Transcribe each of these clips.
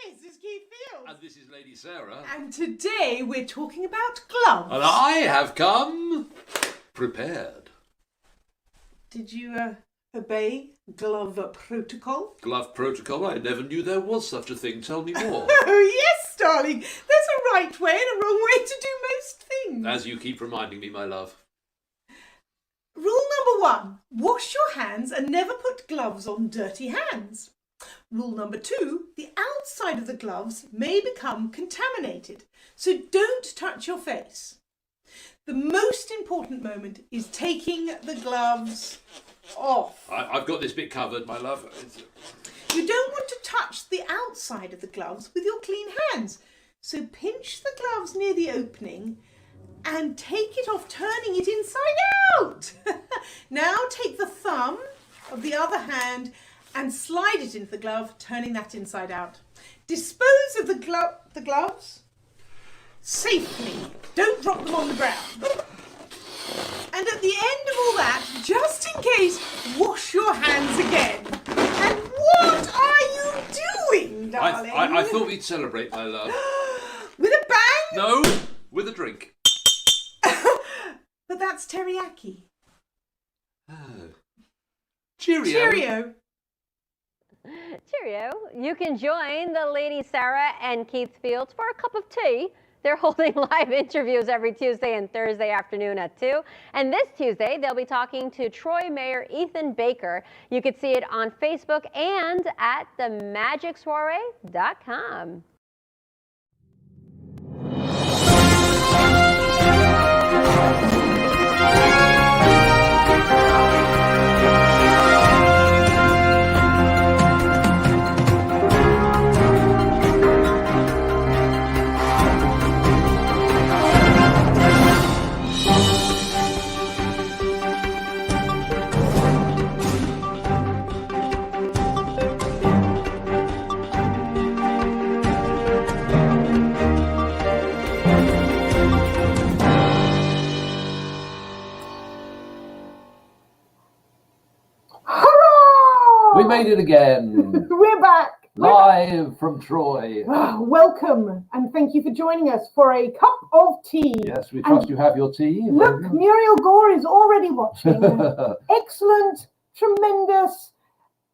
This is Keith Fields. And this is Lady Sarah. And today we're talking about gloves. And I have come prepared. Did you obey glove protocol? Glove protocol? I never knew there was such a thing. Tell me more. Oh, yes, darling. There's a right way and a wrong way to do most things. As you keep reminding me, my love. Rule number 1, wash your hands and never put gloves on dirty hands. Rule number 2, the outside of the gloves may become contaminated, so don't touch your face. The most important moment is taking the gloves off. I've got this bit covered, my love. You don't want to touch the outside of the gloves with your clean hands, so pinch the gloves near the opening and take it off, turning it inside out. Now take the thumb of the other hand and slide it into the glove, turning that inside out. Dispose of the gloves safely. Don't drop them on the ground. And at the end of all that, just in case, wash your hands again. And what are you doing, darling? I thought we'd celebrate, my love. With a bang? No, with a drink. But that's teriyaki. Oh. Cheerio. Cheerio. Cheerio. You can join the Lady Sarah and Keith Fields for a cup of tea. They're holding live interviews every Tuesday and Thursday afternoon at 2. And this Tuesday, they'll be talking to Troy Mayor Ethan Baker. You can see it on Facebook and at themagicssoiree.com. We made it again. We're back. Live from Troy. Welcome and thank you for joining us for a cup of tea. Yes, we trust you have your tea. Look, Muriel Gore is already watching. Excellent, tremendous.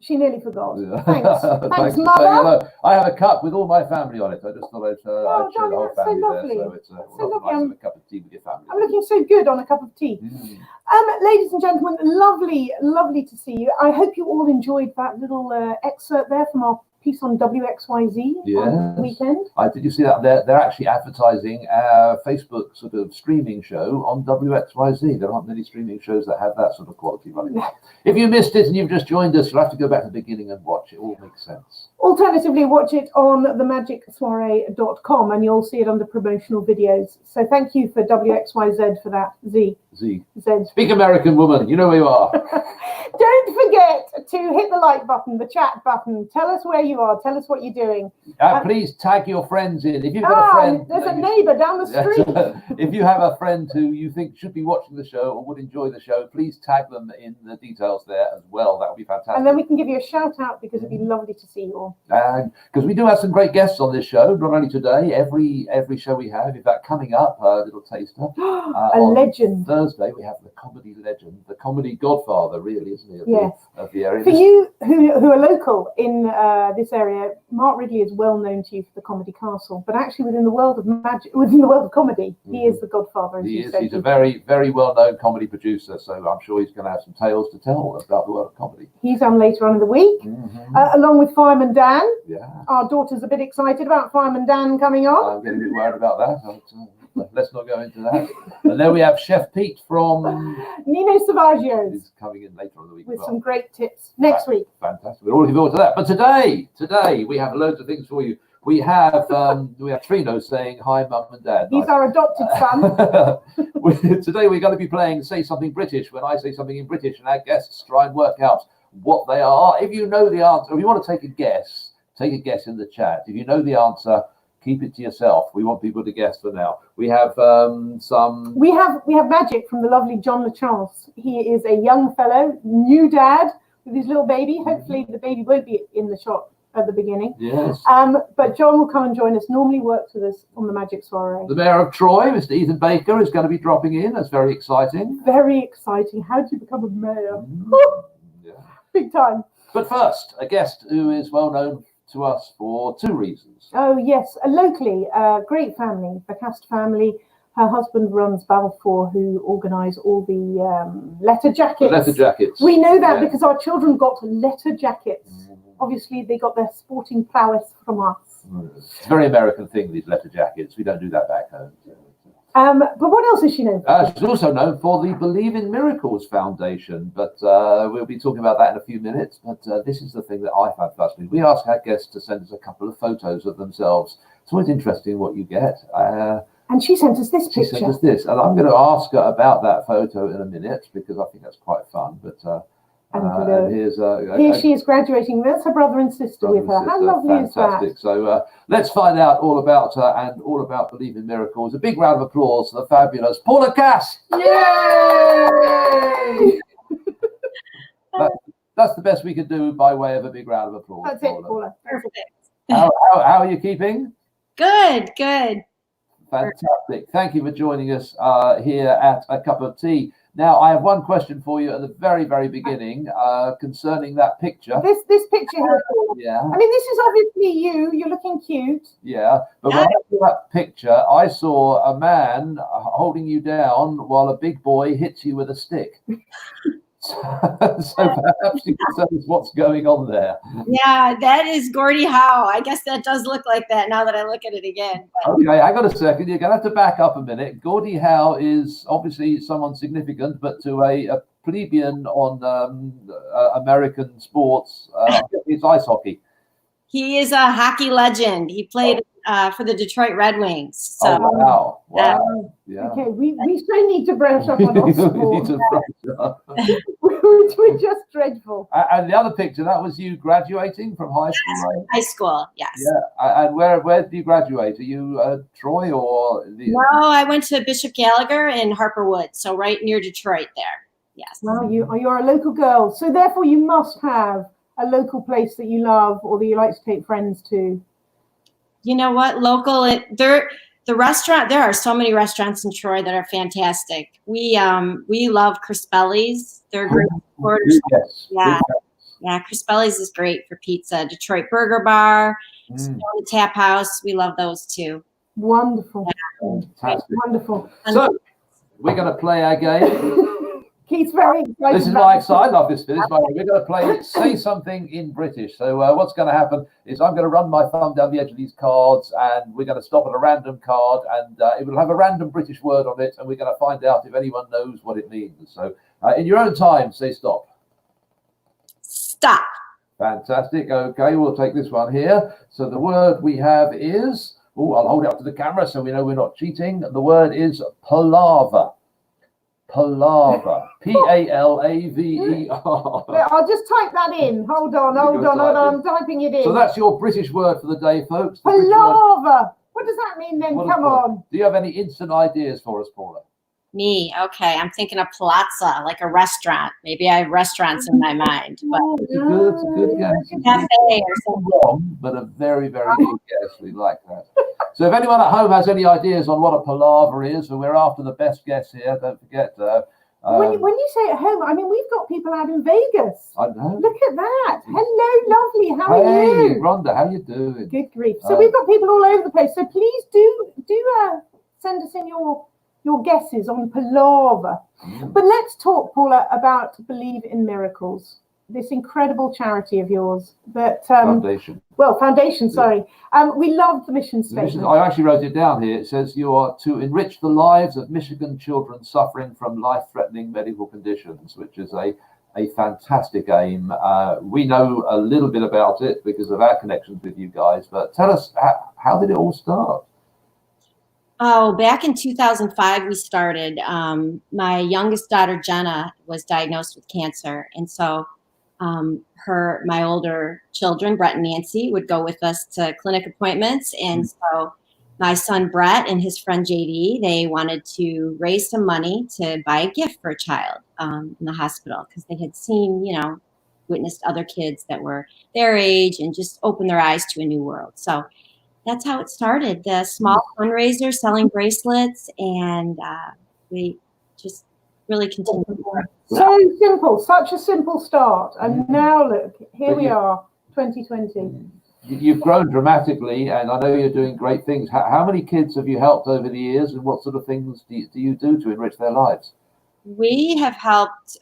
She nearly forgot. Yeah. Thanks. Thanks for Mother. saying hello. I have a cup with all my family on it. I just thought I'd show the darling, whole that's so family lovely. there. So it's That's so nice lovely. to have a cup of tea with your family. I'm looking so good on a cup of tea. Ladies and gentlemen, lovely to see you. I hope you all enjoyed that little excerpt there from our piece on WXYZ on the weekend. Did you see that? They're actually advertising our Facebook sort of streaming show on WXYZ. There aren't many streaming shows that have that sort of quality running. If you missed it and you've just joined us, you'll have to go back to the beginning and watch. It all makes sense. Alternatively, watch it on themagicssoiree.com and you'll see it under promotional videos. So thank you for WXYZ for that. Z. Speak American woman, you know where you are. Don't forget to hit the like button, the chat button. Tell us where you are. Tell us what you're doing. Please tag your friends in. If you've got a friend, there's a neighbour down the street. If you have a friend who you think should be watching the show or would enjoy the show, please tag them in the details there as well. That would be fantastic. And then we can give you a shout out because it'd be lovely to see you all. And because we do have some great guests on this show, not only today, every show we have. In fact, coming up, a little taster. A legend. Thursday, we have the comedy legend, the comedy godfather, really, isn't he? Of the area. For you who are local in this area, Mark Ridley is well known to you for the Comedy Castle, but actually within the world of comedy, he is the godfather. He is. He's a very, very well-known comedy producer, so I'm sure he's going to have some tales to tell about the world of comedy. He's on later on in the week, along with Fireman Dan. Yeah. Our daughter's a bit excited about Fireman Dan coming on. I'm getting a bit worried about that. Let's not go into that. And then we have Chef Pete from Nino Savaggio. Who's coming in later on in the week with some great tips next week. Fantastic. We're all looking forward to that. But today we have loads of things for you. We have Trino saying hi, Mum and Dad. He's our adopted son. Today we're going to be playing Say Something British when I say something in British, and our guests try and work out what they are. If you know the answer, if you want to take a guess in the chat. If you know the answer, keep it to yourself. We want people to guess for now. We have some. We have magic from the lovely Jon LaChance. He is a young fellow, new dad with his little baby. Hopefully the baby won't be in the shot at the beginning. Yes. But Jon will come and join us. Normally works with us on the Magic Soiree. The Mayor of Troy, Mr. Ethan Baker, is going to be dropping in. That's very exciting. Very exciting. How do you become a mayor? Yeah. Big time. But first, a guest who is well known to us for two reasons. Oh, yes. Locally, great family, the Kast family. Her husband runs Balfour, who organise all the letter jackets. The letter jackets. We know that because our children got letter jackets. Obviously, they got their sporting prowess from us. It's a very American thing, these letter jackets. We don't do that back home. But what else is she known for? She's also known for the Believe in Miracles Foundation, but we'll be talking about that in a few minutes. But this is the thing that I found fascinating. We ask our guests to send us a couple of photos of themselves. It's always interesting what you get. And she sent us this picture. She sent us this, and I'm going to ask her about that photo in a minute because I think that's quite fun. But here she is graduating. That's her brother and sister with her. How lovely is that? So let's find out all about her and all about Believe in Miracles. A big round of applause for the fabulous Paula Kast. Yay! That's the best we could do by way of a big round of applause. That's it, Paula. Perfect. How are you keeping? Good. Fantastic. Thank you for joining us here at A Cup of Tea. Now, I have one question for you at the very, very beginning concerning that picture. This picture here. Yeah. I mean, this is obviously you. You're looking cute. Yeah. But when I saw that picture, I saw a man holding you down while a big boy hits you with a stick. So perhaps you can tell us what's going on there. Yeah, that is Gordie Howe. I guess that does look like that now that I look at it again. But... Okay, hang on a second. You're going to have to back up a minute. Gordie Howe is obviously someone significant, but to a plebeian on American sports, it's ice hockey. He is a hockey legend. He played for the Detroit Red Wings. So, wow. Yeah. Okay, we still need to brush up on our sport. We're just dreadful. And the other picture, that was you graduating from high school, right? High school, yes. Yeah. And where did you graduate? Are you Troy or No, I went to Bishop Gallagher in Harperwood, so right near Detroit there. Yes. Well, you're a local girl, so therefore you must have a local place that you love or that you like to take friends to. You know what? Local, the restaurant. There are so many restaurants in Troy that are fantastic. We love Crispelli's. They're great supporters. Yes. Yeah. Crispelli's is great for pizza. Detroit Burger Bar, Stone Tap House. We love those too. Wonderful. Yeah. Fantastic. Wonderful. So we're going to play our game. Keith's very excited. This is my excitement. I love this bit. We're going to play Say Something in British. So what's going to happen is I'm going to run my thumb down the edge of these cards and we're going to stop at a random card and it will have a random British word on it and we're going to find out if anyone knows what it means. So in your own time, say stop. Stop. Fantastic. Okay, we'll take this one here. So the word we have is, I'll hold it up to the camera so we know we're not cheating. The word is palaver. Palaver. P-A-L-A-V-E-R. I'll just type that in. Hold on. I'm typing it in. So that's your British word for the day, folks. Palaver. What does that mean then? Come on. Do you have any instant ideas for us, Paula? Me, okay. I'm thinking of palazza, like a restaurant. Maybe I have restaurants in my mind. But it's a good guess. Cafe or something. Wrong, but a very, very good guess. We like that. So if anyone at home has any ideas on what a palaver is, and we're after the best guess here, don't forget. When you say at home, I mean, we've got people out in Vegas. I know. Look at that. Hello, lovely. How are you? Hey, Rhonda, how you doing? Good grief. So we've got people all over the place. So please do send us in your guesses on palaver. But let's talk, Paula, about Believe in Miracles, this incredible charity of yours. Foundation. Foundation, sorry. We love the mission statement. I actually wrote it down here. It says you are to enrich the lives of Michigan children suffering from life-threatening medical conditions, which is a fantastic aim. We know a little bit about it because of our connections with you guys, but tell us, how did it all start? Oh, back in 2005, we started. My youngest daughter, Jenna, was diagnosed with cancer. And so my older children, Brett and Nancy, would go with us to clinic appointments. And so my son, Brett, and his friend, JD, they wanted to raise some money to buy a gift for a child in the hospital because they had seen, witnessed other kids that were their age and just opened their eyes to a new world. So that's how it started. The small fundraiser, selling bracelets, and we just really continue. So simple, such a simple start. And now look, here we are, 2020. You've grown dramatically, and I know you're doing great things. How many kids have you helped over the years, and what sort of things do you do to enrich their lives? We have helped,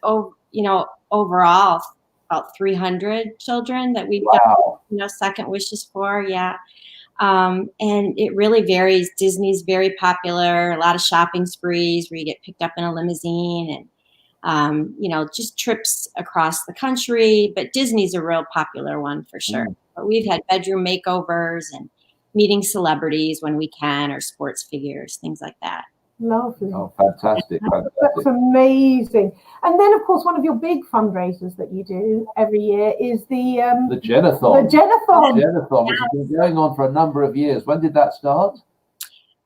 overall about 300 children that we've done, second wishes for. Yeah. And it really varies. Disney's very popular, a lot of shopping sprees where you get picked up in a limousine and, just trips across the country. But Disney's a real popular one for sure. But we've had bedroom makeovers and meeting celebrities when we can, or sports figures, things like that. Lovely. Oh, fantastic. That's amazing. And then, of course, one of your big fundraisers that you do every year is the Jennathon. The Jennathon, which has been going on for a number of years. When did that start?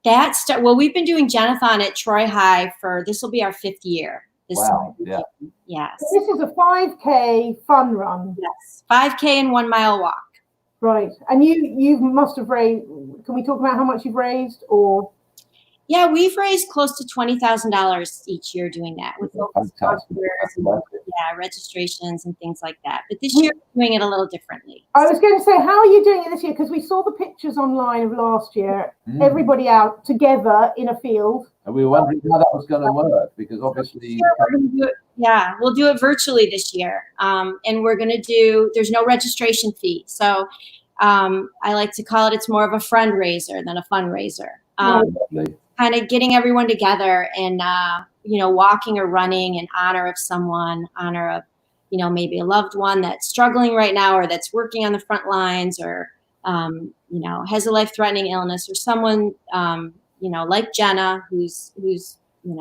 Well, we've been doing Jennathon at Troy High this will be our 5th year. Wow. Yeah. Yes. So this is a 5K fun run. Yes. 5K and 1 mile walk. Right. And you must have raised, can we talk about how much you've raised, or? Yeah, we've raised close to $20,000 each year doing that with local sponsors and registrations and things like that. But this year we're doing it a little differently. I was going to say, how are you doing it this year? Because we saw the pictures online of last year, everybody out together in a field. And we were wondering how that was going to work, because obviously... We'll do it virtually this year. And we're going to there's no registration fee. So I like to call it's more of a friend-raiser than a fundraiser. Kind of getting everyone together and, walking or running in honor of someone, honor of, maybe a loved one that's struggling right now, or that's working on the front lines, or, has a life-threatening illness, or someone, like Jenna, who's in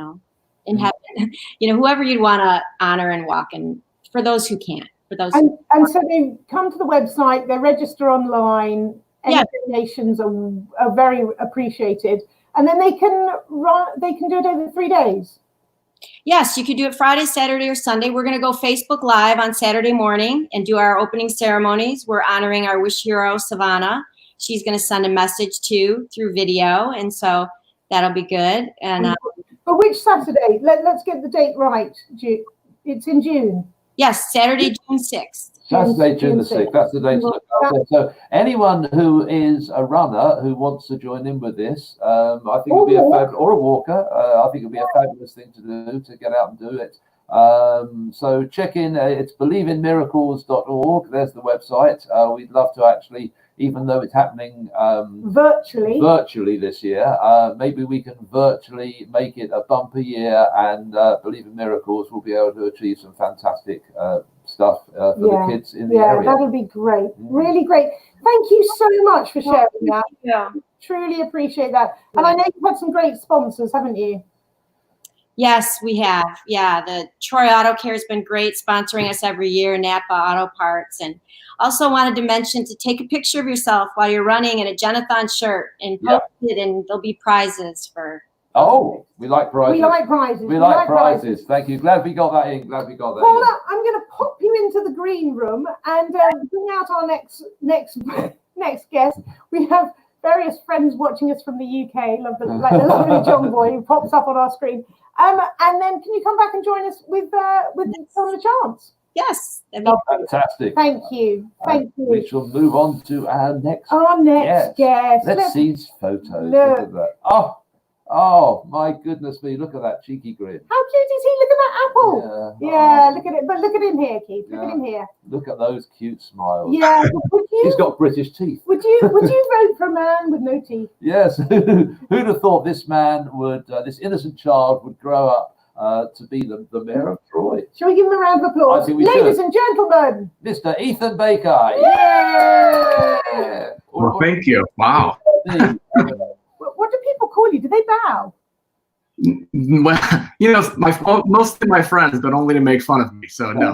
heaven, whoever you'd want to honor and walk, and for those who can't, and so they come to the website, they register online, any donations are very appreciated. And then they can do it over 3 days. Yes, you could do it Friday, Saturday, or Sunday. We're going to go Facebook Live on Saturday morning and do our opening ceremonies. We're honoring our wish hero, Savannah. She's going to send a message through video, and so that'll be good. And but which Saturday? Let's get the date right. It's in June. Yes, Saturday, June 6th. Saturday, June the 6th. That's the date to look after. So anyone who is a runner who wants to join in with this, I think it'll be or a walker. I think it'll be a fabulous thing to do, to get out and do it. So check in. It's believeinmiracles.org. There's the website. We'd love to actually, even though it's happening virtually this year, maybe we can virtually make it a bumper year, and Believe in Miracles will be able to achieve some fantastic stuff for the kids in the area. Yeah, that'll be great. Really great. Thank you so much for sharing that. Yeah. Truly appreciate that. And I know you've had some great sponsors, haven't you? Yes, we have. Yeah, the Troy Auto Care has been great, sponsoring us every year, Napa Auto Parts. And also wanted to mention to take a picture of yourself while you're running in a Jennathon shirt and post it, and there'll be prizes for... Oh, we like prizes. We like prizes. We like prizes. Thank you. Glad we got that in. Paula, I'm going to pop you into the green room and bring out our next guest. We have various friends watching us from the UK, like the lovely John boy who pops up on our screen. And then can you come back and join us with Jon LaChance? Yes. Fantastic. Thank you. Thank you. We shall move on to our next guest. Let's see his photos. Look at that. Oh, my goodness me. Look at that cheeky grin. How cute is he? Look at that apple. Yeah, look at it. But look at him here, Keith. Look at him here. Look at those cute smiles. Yeah. He's got British teeth. Would you vote for a man with no teeth? Yes. Who'd have thought this man this innocent child would grow up to be the mayor of Troy? Shall we give him a round of applause? I think we Ladies and gentlemen, Mr. Ethan Baker. Yay! Well, thank you. Wow. What do people call you? Do they bow? Well, most of my friends, but only to make fun of me. So no,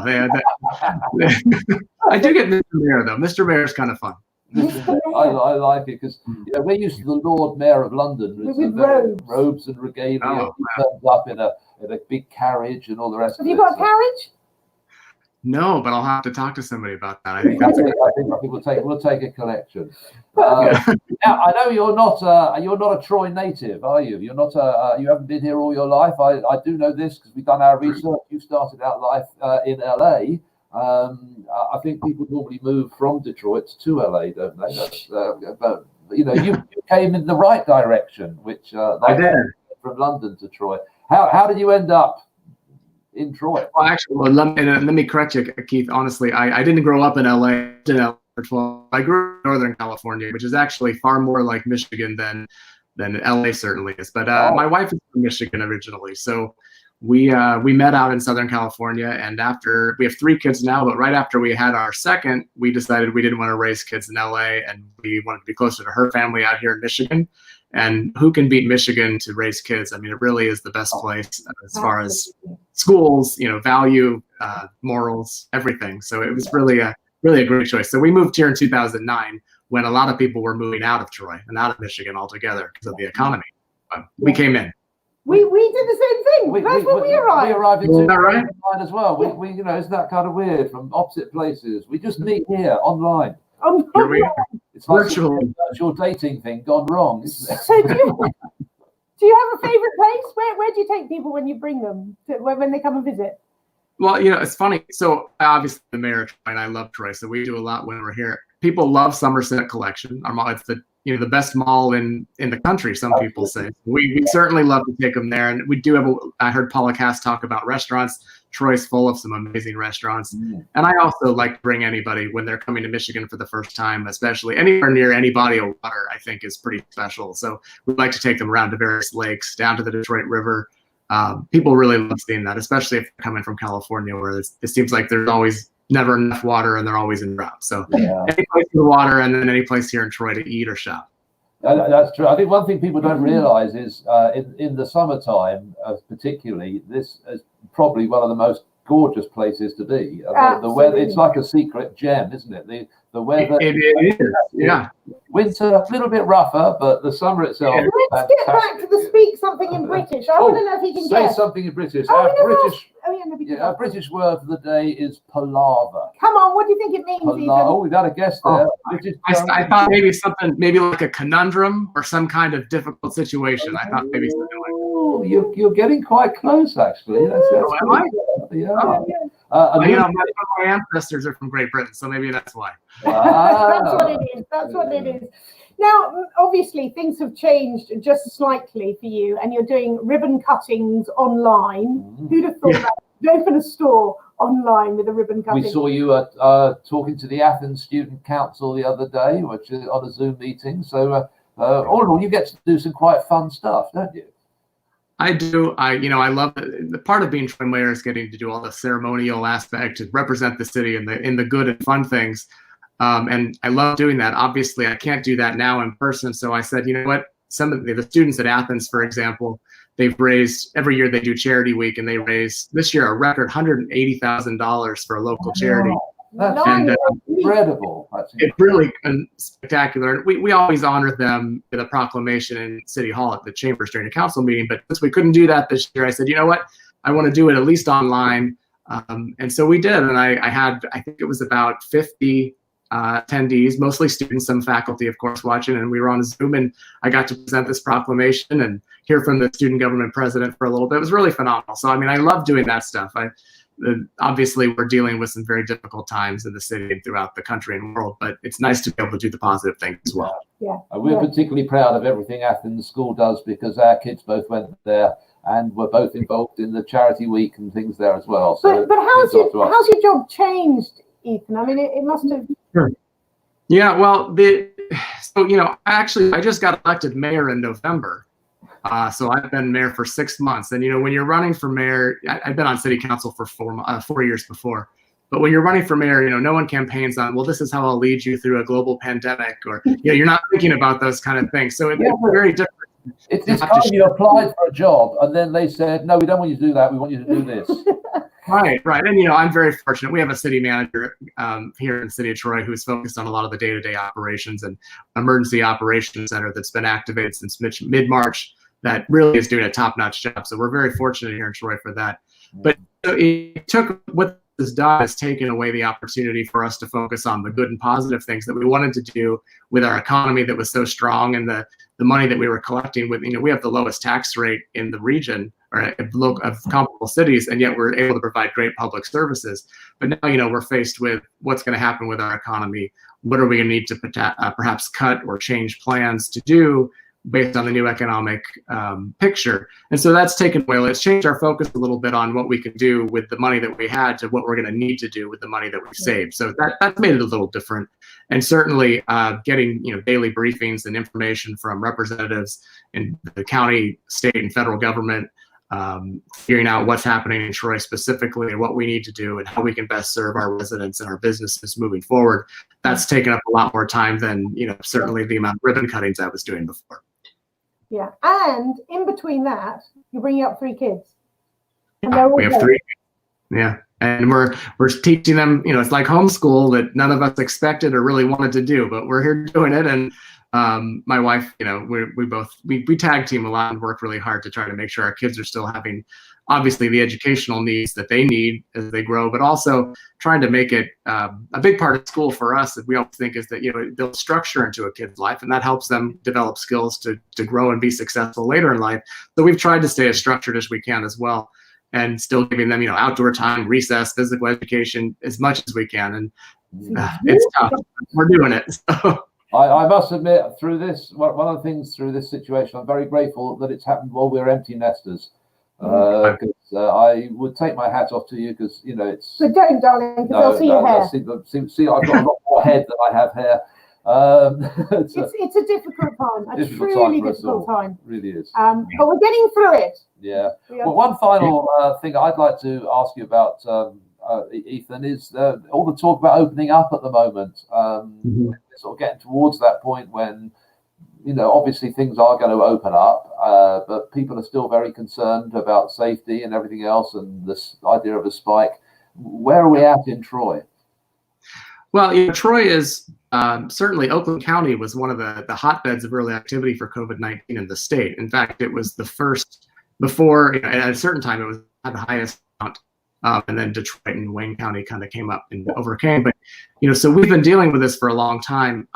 I do get Mr. Mayor though. Mr. Mayor is kind of fun. I like it because we're used to the Lord Mayor of London with robes and regalia. He turns up in a big carriage and all the rest. Have you got a carriage? No, but I'll have to talk to somebody about that. I think that's I think we'll take a collection. Now I know you're not a Troy native, are you? You're not you haven't been here all your life. I do know this because we've done our research. You started out life in LA. I think people normally move from Detroit to LA, don't they? But you know, you came in the right direction, which I did. From London to Troy. How did you end up in Troy? Well, actually, let me correct you, Keith. Honestly, I didn't grow up in LA. I grew up in Northern California, which is actually far more like Michigan than LA certainly is. But my wife is from Michigan originally, so we met out in Southern California. And after we have 3 kids now, but right after we had our second, we decided we didn't want to raise kids in LA, and we wanted to be closer to her family out here in Michigan. And who can beat Michigan to raise kids? I mean, it really is the best place as far as schools, you know, value, morals, everything. So it was really a great choice. So we moved here in 2009 when a lot of people were moving out of Troy and out of Michigan altogether because of the economy. But we came in. We did the same thing. That's when we arrived. We arrived in 2009 right? as well. We you know, isn't that kind of weird? From opposite places. We just meet here online. Here we are. It's like a virtual dating thing gone wrong, isn't it? So do you have a favorite place? Where do you take people when you bring them when they come and visit? Well, you know, it's funny. So obviously the mayor of Troy, and I love Troy, so we do a lot when we're here. People love Somerset Collection. Our mall, it's the best mall in the country, some people say. We certainly love to take them there. And we do have I heard Paula Kast talk about restaurants. Troy's full of some amazing restaurants. And I also like to bring anybody when they're coming to Michigan for the first time, especially anywhere near any body of water, I think is pretty special. So we like to take them around to various lakes, down to the Detroit River. People really love seeing that, especially if they're coming from California, where it seems like there's always never enough water and they're always in drought. So any place in the water, and then any place here in Troy to eat or shop. That's true. I think one thing people don't realize is in the summertime, particularly, this is probably one of the most gorgeous places to be. The weather, it's like a secret gem, isn't it? The weather. It is. Yeah. Winter, a little bit rougher, but the summer itself. Let's get back to the speak something in British. I want to know if you can say guess. something in British. Our British word for the day is palaver. Come on, what do you think it means? Oh, we've got a guess there. I thought maybe like a conundrum or some kind of difficult situation. I thought maybe something like that. Oh, you're getting quite close, actually. That's am I? Yeah. My ancestors are from Great Britain, so maybe that's why. That's what it is. That's what it is. Now, obviously, things have changed just slightly for you, and you're doing ribbon cuttings online. Who'd have thought that? You open a store online with a ribbon cutting. We saw you talking to the Athens Student Council the other day, which is on a Zoom meeting. So, all in all, you get to do some quite fun stuff, don't you? I do. I love the part of being Troy mayor is getting to do all the ceremonial aspect to represent the city and the good and fun things. And I love doing that. Obviously, I can't do that now in person. So I said, you know what? Some of the students at Athens, for example, they've raised every year they do charity week, and they raised this year a record $180,000 for a local charity. That's incredible. It's really spectacular. We always honor them with a proclamation in City Hall at the Chambers during a council meeting. But since we couldn't do that this year, I said, you know what? I want to do it at least online. And so we did. And I think it was about 50 attendees, mostly students, some faculty, of course, watching. And we were on Zoom, and I got to present this proclamation and hear from the student government president for a little bit. It was really phenomenal. So, I mean, I love doing that stuff. Obviously, we're dealing with some very difficult times in the city and throughout the country and world, but it's nice to be able to do the positive things as well. We're particularly proud of everything Athens School does, because our kids both went there and were both involved in the charity week and things there as well. So but how's your job changed, Ethan? I mean, it must have. Sure. Yeah, well, I just got elected mayor in November. So I've been mayor for 6 months. And, when you're running for mayor, I've been on city council for 4 years before. But when you're running for mayor, no one campaigns on, well, this is how I'll lead you through a global pandemic, or, you're not thinking about those kind of things. So it's very different. It's kind of, you applied for a job and then they said, no, we don't want you to do that. We want you to do this. Right. And, I'm very fortunate. We have a city manager here in the city of Troy who's focused on a lot of the day-to-day operations and emergency operations center that's been activated since mid-March. That really is doing a top-notch job. So we're very fortunate here in Troy for that. But it took what has done is taken away the opportunity for us to focus on the good and positive things that we wanted to do with our economy that was so strong, and the money that we were collecting with, we have the lowest tax rate in the region or of comparable cities, and yet we're able to provide great public services. But now, we're faced with what's going to happen with our economy. What are we going to need to perhaps cut or change plans to do based on the new economic picture? And so that's taken away. Let's change our focus a little bit on what we can do with the money that we had to what we're going to need to do with the money that we saved. So that's made it a little different. And certainly getting daily briefings and information from representatives in the county, state, and federal government, figuring out what's happening in Troy specifically and what we need to do and how we can best serve our residents and our businesses moving forward. That's taken up a lot more time than certainly the amount of ribbon cuttings I was doing before. Yeah, and in between that, you're bringing up 3 kids. And they're all We have great. 3. Yeah, and we're teaching them. It's like homeschool that none of us expected or really wanted to do, but we're here doing it. And my wife, we tag team a lot and work really hard to try to make sure our kids are still having, obviously, the educational needs that they need as they grow, but also trying to make it a big part of school for us that we always think is that it builds structure into a kid's life, and that helps them develop skills to grow and be successful later in life. So we've tried to stay as structured as we can as well, and still giving them outdoor time, recess, physical education as much as we can. And it's tough. We're doing it. So. I must admit, through this, one of the things through this situation, I'm very grateful that it's happened while we're empty nesters. Because I would take my hat off to you, because it's. So don't, darling, because they'll see your hair. See, I've got a lot more head than I have hair. It's a difficult time, a truly difficult time. It really is. But we're getting through it. Yeah. Well, one final thing I'd like to ask you about, Ethan, is all the talk about opening up at the moment. Sort of getting towards that point when, obviously things are going to open up, but people are still very concerned about safety and everything else, and this idea of a spike. Where are we at in Troy? Well, Troy is certainly, Oakland County was one of the hotbeds of early activity for COVID-19 in the state. In fact, it was the first before, at a certain time, it was at the highest count. And then Detroit and Wayne County kind of came up and overcame. But, so we've been dealing with this for a long time.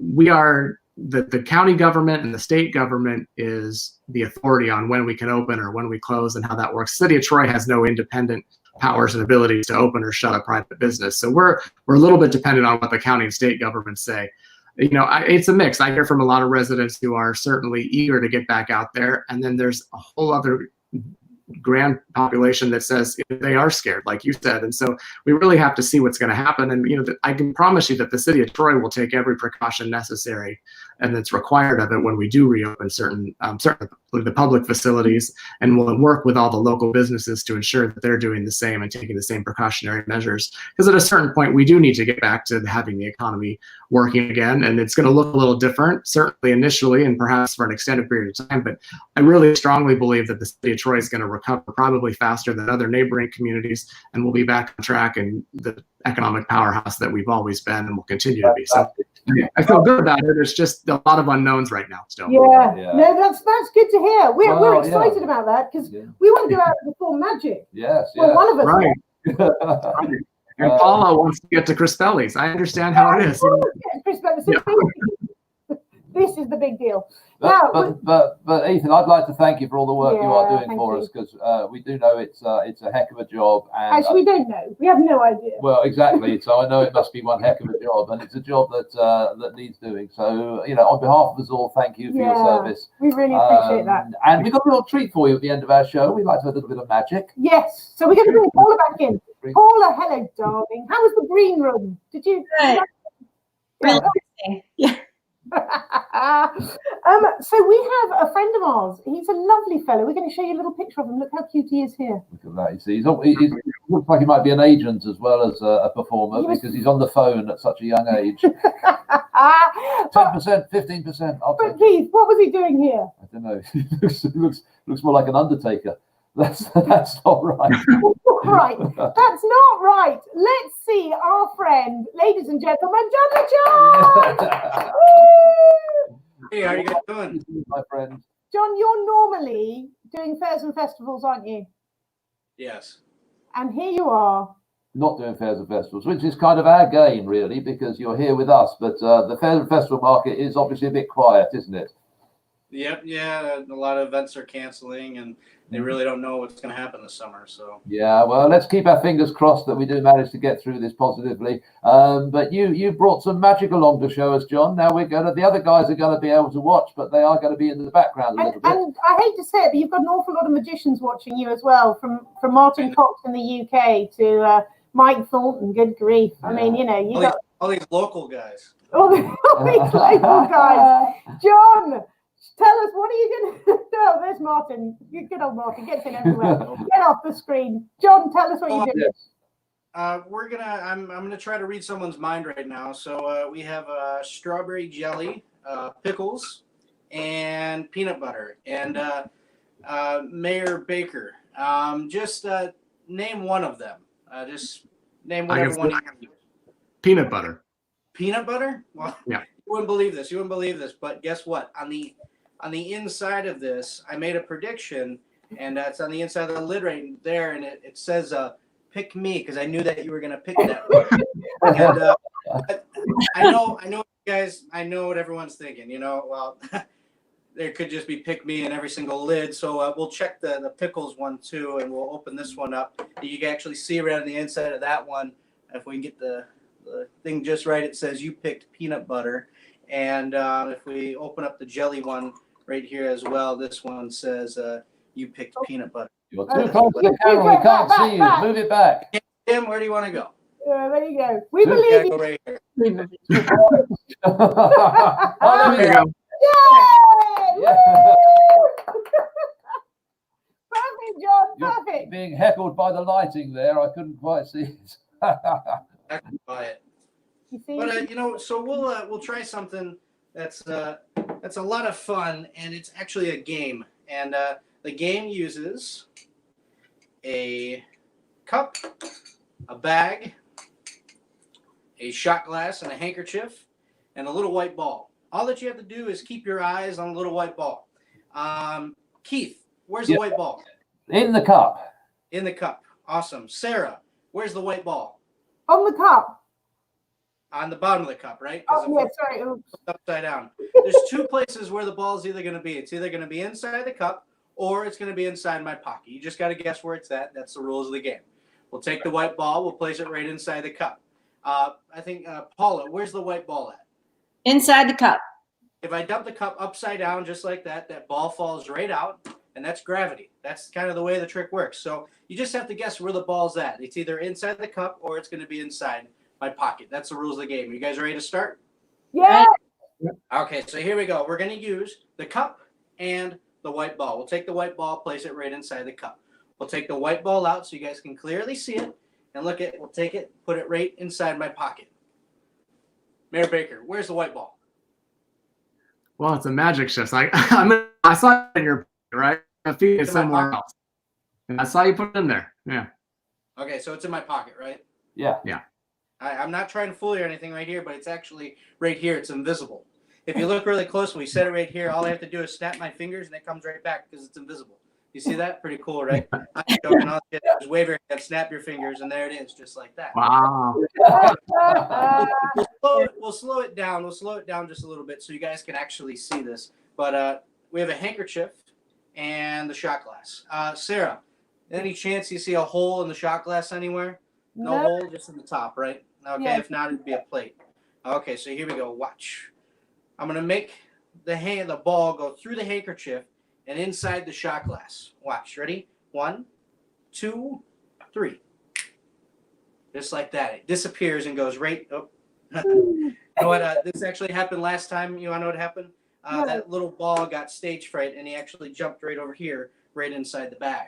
We are, the county government and the state government is the authority on when we can open or when we close and how that works. The city of Troy has no independent powers and abilities to open or shut a private business. So we're a little bit dependent on what the county and state governments say. It's a mix. I hear from a lot of residents who are certainly eager to get back out there. And then there's a whole other grand population that says they are scared, like you said. And so we really have to see what's going to happen. And, I can promise you that the city of Troy will take every precaution necessary and that's required of it when we do reopen certainly the public facilities, and we'll work with all the local businesses to ensure that they're doing the same and taking the same precautionary measures. Because at a certain point, we do need to get back to having the economy working again, and it's going to look a little different, certainly initially, and perhaps for an extended period of time. But I really strongly believe that the city of Troy is going to recover probably faster than other neighboring communities, and we'll be back on track in the economic powerhouse that we've always been and will continue to be. So I feel good about it. There's just a lot of unknowns right now still. Yeah. No, that's good to hear. We're excited about that, because we want to go out and perform magic. Yes. Well, one of us. Right. And Paula wants to get to Crispelli's. I understand how it is. This is the big deal. But Ethan, I'd like to thank you for all the work you are doing for us, because we do know it's a heck of a job. And actually, we don't know. We have no idea. Well, exactly. So I know it must be one heck of a job, and it's a job that needs doing. So on behalf of us all, thank you for your service. We really appreciate that. And we've got a little treat for you at the end of our show. We'd like to have a little bit of magic. Yes. So we're going to bring Paula back in. Paula, hello, darling. How was the green room? Did you? Good. Really interesting. Yeah. So we have a friend of ours. He's a lovely fellow. We're going to show you a little picture of him. Look how cute he is here. Look at that. You see, he looks like he might be an agent as well as a performer, because he's on the phone at such a young age. 10%, 15%. But Keith, what was he doing here? I don't know. He looks more like an undertaker. That's not right. Right. That's not right. Let's see our friend, ladies and gentlemen, Jon LaChance. Hey, how you guys doing? My friend. Jon, you're normally doing fairs and festivals, aren't you? Yes. And here you are Not doing fairs and festivals, which is kind of our game, really, because you're here with us. But the fair and festival market is obviously a bit quiet, isn't it? Yep, yeah, a lot of events are canceling, and they really don't know what's going to happen this summer. So Yeah, well, let's keep our fingers crossed that we do manage to get through this positively. But you brought some magic along to show us, John. Now the other guys are going to be able to watch, but they are going to be in the background a little bit. And I hate to say it, but you've got an awful lot of magicians watching you as well, from Martin Cox in the UK to Mike Thornton. Good grief! I mean, you know, you got all these local guys. all these local guys. John, tell us, what are you going to do? No, there's Martin. Good old Martin gets in everywhere. Get off the screen. John, tell us what you do. I'm gonna try to read someone's mind right now. So we have strawberry jelly, pickles, and peanut butter. And Mayor Baker, just name one of them. Just name whatever one you have. Peanut butter. Peanut butter? Well, yeah. You wouldn't believe this. You wouldn't believe this. But guess what? On the inside of this, I made a prediction, and it's on the inside of the lid right there, and it says "pick me" because I knew that you were gonna pick that one. And I know, you guys. I know what everyone's thinking. You know, well, there could just be "pick me" in every single lid. So we'll check the pickles one too, and we'll open this one up. You can actually see right on the inside of that one. If we can get the thing just right, it says you picked peanut butter. And if we open up the jelly one right here as well, this one says you picked peanut butter. You're too close to the camera. We can't see you. Move it back. Tim, where do you want to go? There you go. We believe you. Go right here. Oh, there we go. Yay! Perfect, John. Perfect. You're being heckled by the lighting there. I couldn't quite see it. I can buy it. But you know, so we'll try something that's a lot of fun, and it's actually a game. And the game uses a cup, a bag, a shot glass, and a handkerchief, and a little white ball. All that you have to do is keep your eyes on the little white ball. Keith, where's the white ball? In the cup. In the cup. Awesome. Sarah, where's the white ball? On the cup. On the bottom of the cup, right? Oh, yeah, sorry. Oops. Upside down. There's two places where the ball is either going to be. It's either going to be inside the cup or it's going to be inside my pocket. You just got to guess where it's at. That's the rules of the game. We'll take the white ball. We'll place it right inside the cup. I think, Paula, where's the white ball at? Inside the cup. If I dump the cup upside down just like that, that ball falls right out, and that's gravity. That's kind of the way the trick works. So you just have to guess where the ball's at. It's either inside the cup or it's going to be inside my pocket. That's the rules of the game. Are you guys ready to start? Yeah. Okay, so here we go. We're going to use the cup and the white ball. We'll take the white ball, place it right inside the cup. We'll take the white ball out so you guys can clearly see it. And look at, we'll take it, put it right inside my pocket. Mayor Baker, where's the white ball? Well, it's a magic shift. I saw it in your pocket, right? I feel it somewhere else. And I saw you put it in there. Yeah. Okay, so it's in my pocket, right? Yeah. Yeah. I'm not trying to fool you or anything right here, but it's actually right here. It's invisible. If you look really close, when we set it right here, all I have to do is snap my fingers and it comes right back because it's invisible. You see that? Pretty cool, right? I'm joking. All you just wave your hand, snap your fingers, and there it is, just like that. Wow. We'll slow it down. We'll slow it down just a little bit so you guys can actually see this. But we have a handkerchief and the shot glass. Sarah, any chance you see a hole in the shot glass anywhere? No hole, just in the top, right? Okay, yeah. If not, it'd be a plate. Okay, so here we go. Watch. I'm gonna make the ball go through the handkerchief and inside the shot glass. Watch. Ready? 1, 2, 3. Just like that. It disappears and goes right. Oh. You know what? This actually happened last time. You want to know what happened? That little ball got stage fright, and he actually jumped right over here, right inside the bag.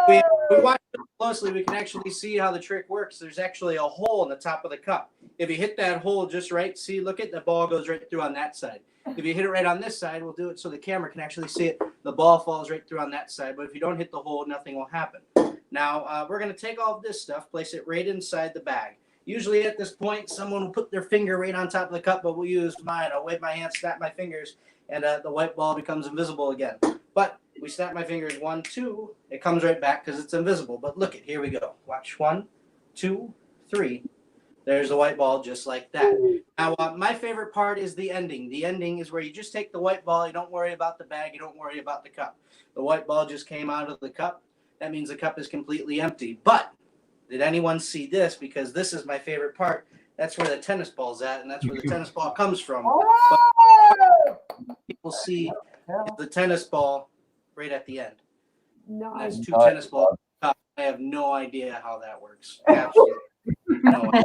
We watch it closely. We can actually see how the trick works. There's actually a hole in the top of the cup. If you hit that hole just right, see, look at the ball goes right through on that side. If you hit it right on this side, we'll do it so the camera can actually see it. The ball falls right through on that side. But if you don't hit the hole, nothing will happen. Now, we're going to take all of this stuff, place it right inside the bag. Usually at this point, someone will put their finger right on top of the cup, but we'll use mine. I'll wave my hand, snap my fingers, and the white ball becomes invisible again. But we snap my fingers 1, 2, it comes right back because it's invisible. But look it, here we go. Watch 1, 2, 3. There's the white ball just like that. Now, my favorite part is the ending. The ending is where you just take the white ball. You don't worry about the bag. You don't worry about the cup. The white ball just came out of the cup. That means the cup is completely empty. But did anyone see this? Because this is my favorite part. That's where the tennis ball's at, and that's where the tennis ball comes from. But people see the tennis ball right at the end. Nice. That's 2 tennis balls. I have no idea how that works. Absolutely no idea.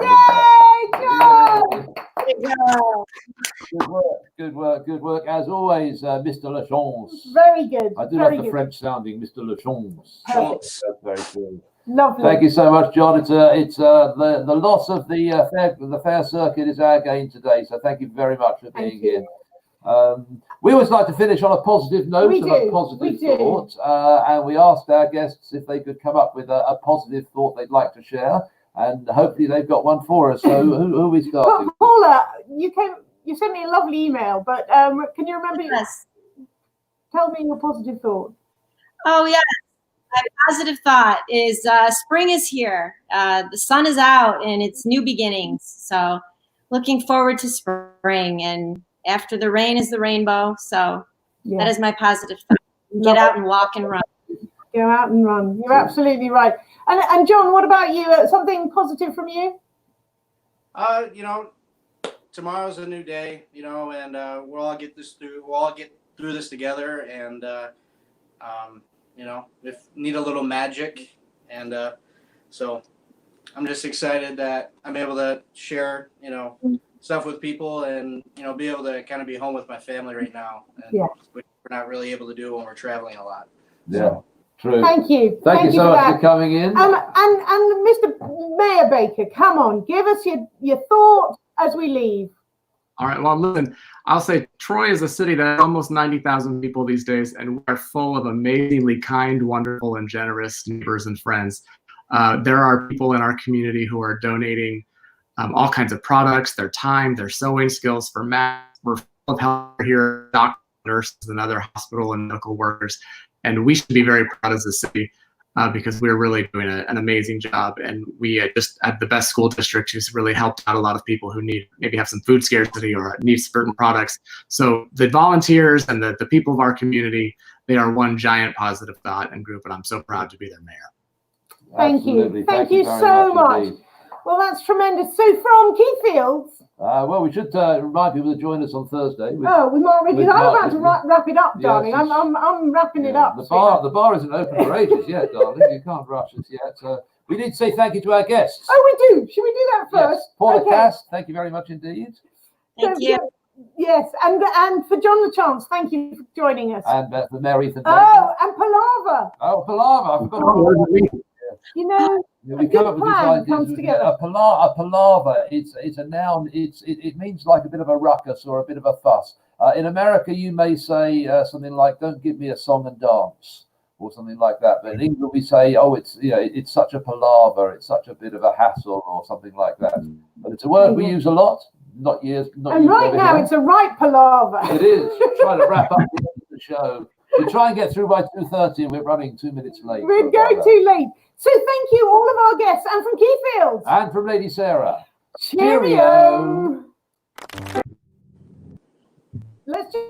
Yay, Jon! Good work. As always, Mr. LaChance. Very good. I do very love the good. French sounding, Mr. LaChance. Chance. That's very good. Lovely. Thank you so much, Jon. It's the loss of the fair circuit is our gain today. So thank you very much for being here. We always like to finish on a positive note and a positive thought, and we asked our guests if they could come up with a positive thought they'd like to share, and hopefully they've got one for us. So who are we starting? Paula, you sent me a lovely email, but can you remember? Yes. Tell me your positive thought. Oh, yeah. My positive thought is spring is here. The sun is out and it's new beginnings. So looking forward to spring, and after the rain is the rainbow. So that is my positive thought. Get out and walk and run. Go out and run. You're absolutely right. And Jon, what about you? Something positive from you? Tomorrow's a new day, and we'll all get this through. We'll all get through this together, and if need a little magic, and so I'm just excited that I'm able to share, stuff with people, and be able to kind of be home with my family right now, and which we're not really able to do when we're traveling a lot. Yeah, true. Thank you. Thank you so much for coming in. And Mr. Mayor Baker, come on, give us your thought as we leave. All right. Well, listen, I'll say Troy is a city that has almost 90,000 people these days, and we are full of amazingly kind, wonderful, and generous neighbors and friends. There are people in our community who are donating all kinds of products, their time, their sewing skills for masks. We're full of help here, doctors, nurses, and other hospital and medical workers. And we should be very proud as a city because we're really doing an amazing job. And we just have the best school district who's really helped out a lot of people who maybe have some food scarcity or need certain products. So the volunteers and the people of our community, they are one giant positive thought and group, and I'm so proud to be their mayor. Thank you. Thank you so much. Well, that's tremendous. So from Keyfields. Well, we should remind people to join us on Thursday. We might. I'm about to wrap it up, darling. I'm wrapping it up. The bar isn't open for ages yet, darling. You can't rush us yet. We need to say thank you to our guests. Oh, we do. Should we do that first? Yes. Paula Kast, thank you very much indeed. Thank you. Yes, and for Jon LaChance, thank you for joining us. And for Mary Ethan. Oh, and Palaver. Oh, Palaver. I forgot. We come up with these ideas. Comes together. A palaver. It's a noun. It means like a bit of a ruckus or a bit of a fuss. In America, you may say something like, "Don't give me a song and dance," or something like that. But in England, we say, "Oh, it's such a palaver. It's such a bit of a hassle," or something like that. But it's a word we use a lot. Not right now, it's a right palaver. It is. Trying to wrap up the show. We try and get through by 2:30, and we're running 2 minutes late. We're going too late. So thank you, all of our guests, and from Keyfields. And from Lady Sarah. Cheerio. Let's just